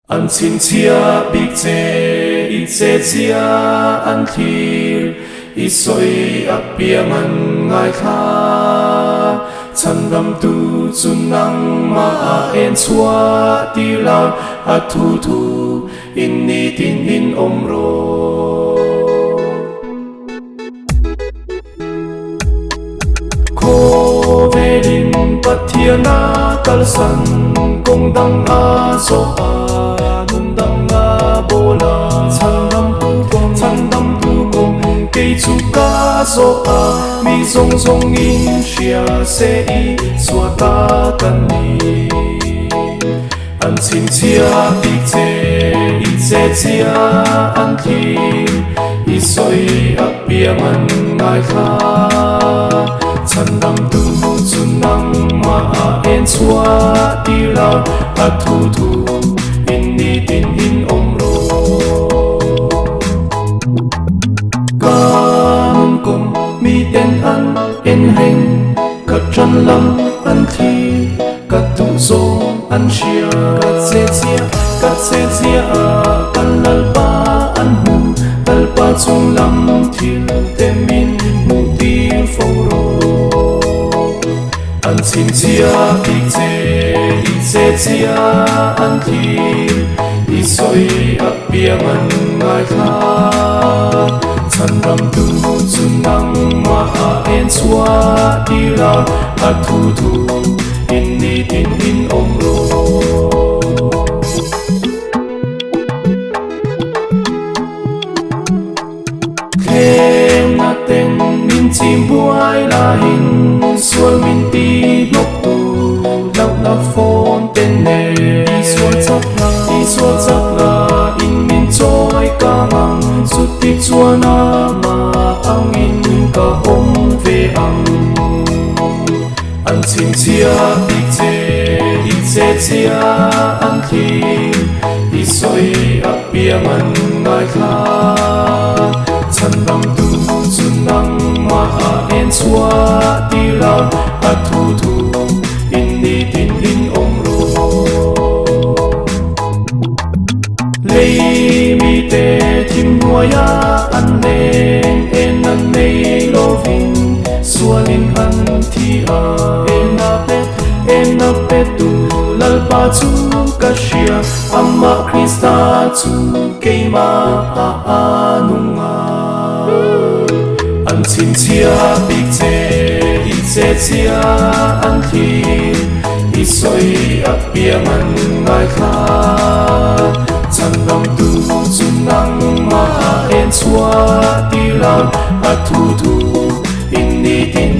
An xin chia big che I che chia an thir I soi apiang an ngai kha chan ram tu chun nang ma en chua ti la a thu thu in ni tin in om ro ko velin pathiana kal san kong dang a so a nun dang a bola chan dam tu kong cây chu ca so a mi song song in shia se I xua ta kan ni an xin chia big che I che chia an thi I soi apiang an ngai kha chan dam tu chun nang ma en chua ti la a thu thu in ni tin in om ro kan kum mi ten an en heng ka chan lam an thi ka tu zo an shia ka se chia kan lal pa an hu lal pa chung lam thil te min mu ti fo ro an xin chia big che I che chia an thi I soi apiang an ngai kha chan ram tu chun nang ma en chua ti la a thu thu in ni tin in om ro khem na ten min chim buai la hin sual min ti nok tu lau na phone ten ne I sual chak la in min choi ka ngang su ti chuana ma ang in ka om ve ang an xin chia big che I che chia an thi I soi apiang an ngai kha chan ram tu chun nang ma en chua ti la a thu thu in ni tin in om ro lei mi te thim huaya an leng en an nei lovin sualin an thi a en a pet tu lal pa chu ka shia amma Krista chu keima a anunga an xin chia big che I che chia an thi I soi apiang an ngai kha chan ram tu chun nang ma en chua ti la a thu thu in ni tin